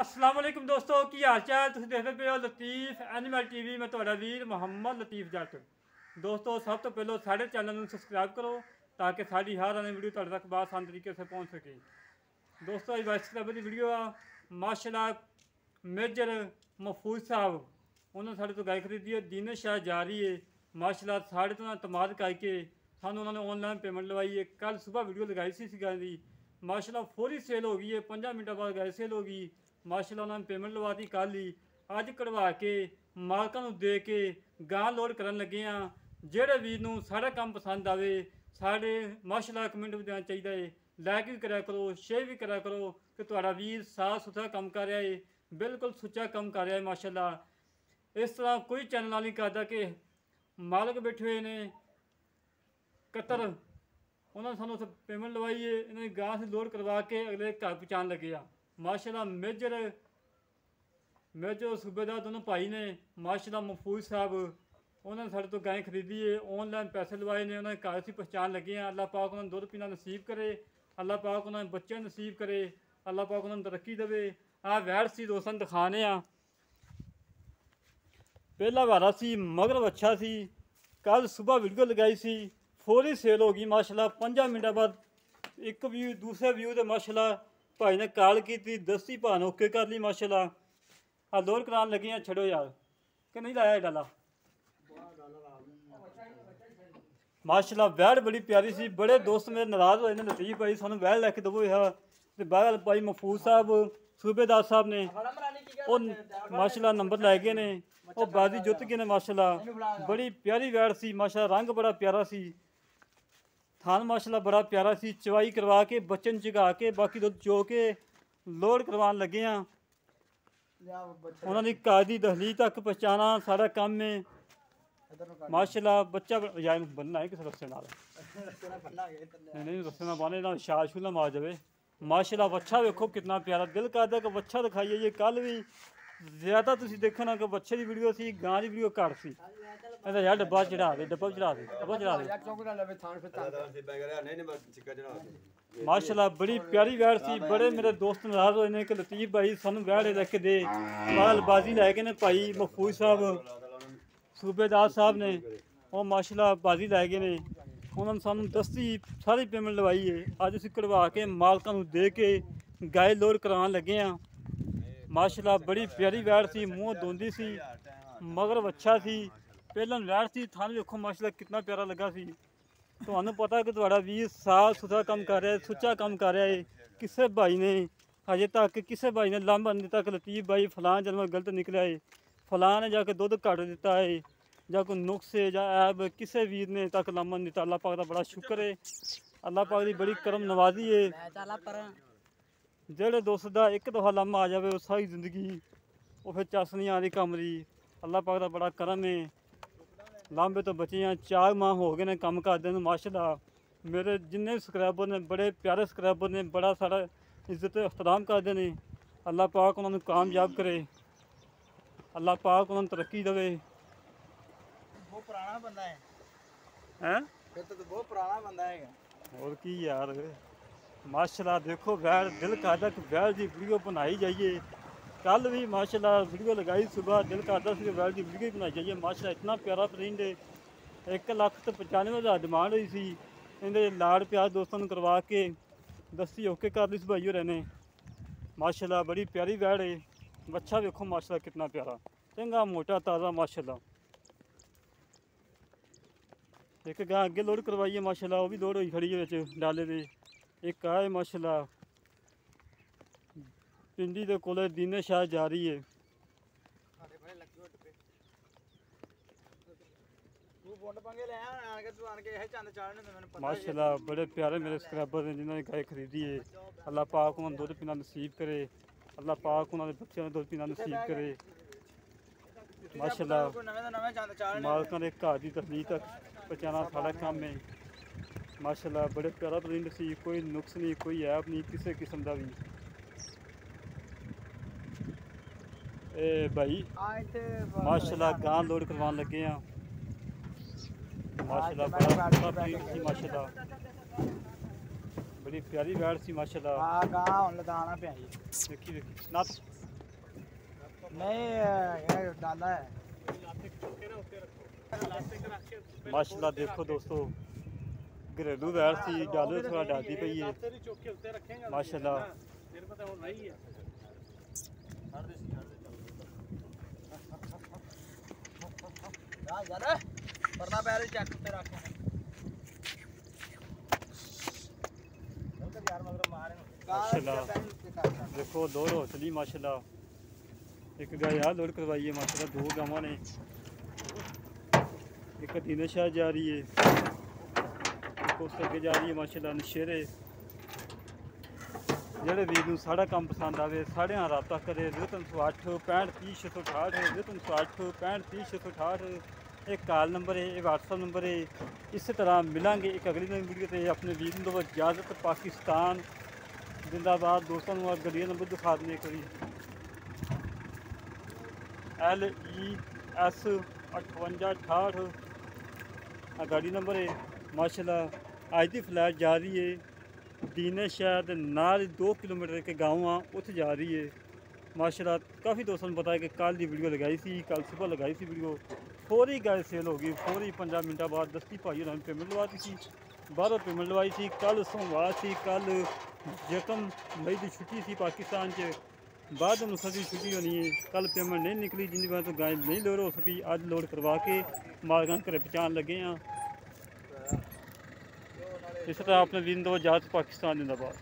अस्सलाम वालेकुम दोस्तों की हाल चाल तुम देखते पे हो लतीफ एनिमल टीवी में ਤੁਹਾਡਾ ਵੀਰ ਮੁਹੰਮਦ ਲਤੀਫ ਜੱਟ। ਦੋਸਤੋ ਸਭ ਤੋਂ ਪਹਿਲਾਂ ਸਾਡੇ ਚੈਨਲ ਨੂੰ ਸਬਸਕ੍ਰਾਈਬ ਕਰੋ ताकि ਸਾਡੀ ਹਰ ਆਉਣ ਵੀਡੀਓ ਤੁਹਾਡੇ ਤੱਕ ਆਸਾਨ ਤਰੀਕੇ से पहुंच सके। दोस्तों ਅੱਜ ਵਾਇਸ ਕਲੱਬ ਦੀ ਵੀਡੀਓ ਆ ਮਾਸ਼ਾਅੱਲਾ ਮੇਜਰ ਮਹਫੂਜ਼ ਸਾਹਿਬ ਉਹਨਾਂ ਸਾਡੇ ਤੋਂ ਗਾਇ ਖਰੀਦੀ ਹੈ ਦਿਨ ਸ਼ਾਹ ਜਾਰੀ ਹੈ ਮਾਸ਼ਾਅੱਲਾ ਸਾਡੇ ਤੋਂ ਤਮਾਦ ਕਰਕੇ ਸਾਨੂੰ ਉਹਨਾਂ ਨੇ ऑनलाइन पेमेंट ਲਵਾਈ ਹੈ। ਕੱਲ ਸਵੇਰ ਵੀਡੀਓ ਲਗਾਈ ਸੀ ਗਾਇ ਦੀ माशाल्लाह फौरी सेल हो गई है 5 मिनट बाद गाय सेल हो गई माशाल्लाह उन्होंने पेमेंट लवा दी कल ही अज कढ़वा के मालकों दे के गां लोड करन लगे हाँ। जेड़े वीर नूं सारा काम पसंद आवे साढ़े माशाल्लाह कमेंट भी देना चाहिए है लाइक भी करा करो शेयर भी करा करो कि तुहाड़ा वीर साफ सुथरा काम कर रहा है बिल्कुल सुच्चा काम कर रहा है माशाल्लाह। इस तरह कोई चैनल नहीं करता कि मालक बैठे हुए ने कतर उन्होंने सानू उस पेमेंट लवाई है इन्होंने गां से लोड करवा के अगले घर पहुँचाने लगे आ माशाल्लाह। मेजर सूबेदार दोनों भाई ने माशाल्लाह महफूज साहब उन्होंने साढ़े तो गाय खरीदी है ऑनलाइन पैसे लवाए ने उन्होंने घर से पहुँचाने लगे हैं। अल्लाह पाक उन्होंने दुध पीना नसीब करे अल्लाह पाक उन्होंने बच्चे नसीब करे अल्लाह पाक उन्होंने तरक्की देवे। आ वैर सी दोस्तों दिखाने पहला वारा सी मगर अच्छा सी कल सुबह वीडियो लगाई सी फौरी सेल हो गई माशाल्लाह 5 मिनट बाद एक व्यू दूसरा व्यू तो माशाल्लाह भाई ने कॉल की थी दस्ती भान ओके कर ली माशाल्लाह। हाँ लोड कराने लगे हैं छड़ो यार कि नहीं लाया डाला माशाल्लाह। वैड़ बड़ी प्यारी सी बड़े दोस्त मेरे नाराज होए ने लतीफ भाई सानू वैड़ लैके दवो है ते बाहर भाई महफूज साहब सूबेदार साहब ने और माशाल्लाह नंबर लै गए ने और बाजी जुत गए ने माशाल्लाह। बड़ी प्यारी वैड़ सी माशाल्लाह रंग बड़ा प्यारा सी थान माशाल्लाह बड़ा प्यारा सी चवाई करवा के बच्चन चगा के बाकी दुध चो के लोड करवान लगे हाँ। उन्होंने घर की दहलीज तक पहुँचाना सारा काम है माशाल्लाह। बच्चा यार बनना है किसी रस्ते नाल नहीं रस्ते ना बने ना शाल शूल ना मार जाए माशाल्लाह। बच्चा देखो कितना प्यारा दिल करता कि बच्चा दिखाइए ये कल भी ज़्यादा तुम देखो ना कि बच्चे की वीडियो सी गां की वीडियो घट सी यार डब्बा चढ़ा दे डब्बा चढ़ा दे डब्बा चढ़ा दे माशाल्लाह। बड़ी प्यारी वैड़ सी बड़े मेरे दोस्त नाराज होए ने कि लतीफ भाई सानू वैड़ लेके दे बाजी लै गए ने भाई महफूज साहब सूबेदार साहब ने और माशाल्लाह बाजी लै गए ने उन्होंने सानू दस्ती सारी पेमेंट लवाई है अज असीं कढ़वा के मालकां नूं दे के गाय लोड करवान लगे हाँ माशाल्लाह। बड़ी प्यारी वैड़ सी मूँह धोंदी सी मगर अच्छा सी पहला वैड़ सी थान देखो माशाल्लाह कितना प्यारा लगा सी। तुहानू पता कि तुहाड़ा वीर साफ सुथरा काम कर रहा है सुच्चा काम कर रहा है किसी भाई ने अजे तक किसी भाई ने लांभा नहीं दिता कि लतीफ भाई फलां जानवर गलत निकलिया है फलां ने जाके दुध घट दिता है या कोई नुक्स है या ऐब किसी वीर ने तक लांभा नहीं दिता। अल्लाह पाक का बड़ा शुक्र है अल्लाह पाक की बड़ी करम नवाजी है। जेड़े दोस्त का एक दफ़ा लामा आ जाए सारी जिंदगी वो फिर चस नहीं आ रही कम दी। अल्लाह पाक का बड़ा करम है लांबे तो बचे हैं 4 माह हो गए ने काम करते हैं माशाल्लाह। मेरे जिन्ने सबसक्राइबर ने बड़े प्यारे सबसक्राइबर ने बड़ा सारा इज्जत एहतराम करते हैं। अल्लाह पाक उन्होंने कामयाब करे अल्लाह पाक उन्होंने तरक्की देवे। बहुत पुराना बंदा है हैं फिर तो बहुत पुराना बंदा है और की यार माशाल्लाह। देखो वैड़ दिल करता कि वैड़ की वीडियो बनाई जाइए कल भी माशाल्लाह वीडियो लगाई सुबह दिल करता कि वैड़ की वीडियो बनाई जाइए माशाल्लाह। इतना प्यारा प्रिंट 1,95,000 डिमांड हुई सी इन्हें लाड़ प्यार दोस्तों ने करवा के दस्ती ओके कर ली भाई हो रहे माशाल्लाह। बड़ी प्यारी वैड़ है बच्चा देखो माशाल्लाह कितना प्यारा चंगा मोटा ताज़ा माशाल्लाह। एक गां अगे लोड करवाई है माशाल्लाह वो भी लोड हुई खड़ी है डाले दे एक आए माशाल्लाह पिंडी के कोले दिन शाह जारी है माशाल्लाह। बड़े प्यारे मेरे सबसक्राइबर हैं जिन्होंने गाय खरीदी है अल्लाह पाक उन्होंने दुध पीना नसीब करे अल्लाह पाक उन्होंने बच्चों दुध पीना नसीब करे माशाल्लाह। मालकां दे घर की तहलीज तक पहुँचाना सारा काम है माशाल्लाह। बड़े प्यारा प्रिंट सी कोई नुक्स नहीं कोई ऐप नहीं किसी किस्म का भी। ए भाई माशाल्लाह गां लोड करवान लगे हैं माशाल्लाह। बड़ा प्रिंट सी माशाल्लाह बड़ी प्यारी वैड़ सी माशाल्लाह। गां हुण लदाना पे आई देखी देखी ना नहीं ये डाला है। माशाल्लाह देखो दोस्तों घरेलू वैर सी डालर थोड़ा डालती पई है माशाल्लाह। वरना पैर चेक पे रख माशाल्लाह देखो दो रोटली माशाल्लाह एक गाय आ लोड करवाई है माशाल्लाह, दो गावां ने, एक दीना शाह जा रही है, एक उस अगे जा रही है माशाल्लाह नशेरे। जेह्ड़े वीर नूं साढ़ा काम पसंद आवे साढ़े नाल राबता करे 0308 65 30 668 0308 65 30 668 एक कॉल नंबर है, एक व्हाट्सअप नंबर है। इस तरह मिलांगे एक अगली नई वीडियो ते अपने वीर नूं इजाजत। पाकिस्तान जिंदाबाद। दोस्तों नूं गड्डी नंबर दिखा देने एक बारी LES 5868 गाड़ी नंबर है माशाल्लाह। अज की फ्लैट जा रही है दीना शाह दे नाल 2 किलोमीटर के गाँव आ उत्थे जा रही है माशाल्लाह। काफ़ी दोस्तों ने पता है कि कल की वीडियो लगाई सी, कल सुबह लगाई सी वीडियो, फौरी गाय सेल हो गई। फौरी 15 मिनटों बाद दस्ती भाई उन्होंने पेमेंट लवा दी थी, बाहरों पेमेंट लवाई थी। कल सोमवार सी, कल यकम मई की छुट्टी सी पाकिस्तान च, बाद में सदी छुट्टी होनी है। कल पेमेंट नहीं निकली जिंदी वजह तो गाय नहीं लोड हो सकी। अज लोड करवा के मालगां घरे पहुँचान लगे हैं। इस तरह अपने दिन दो जात पाकिस्तान जिंदाबाद।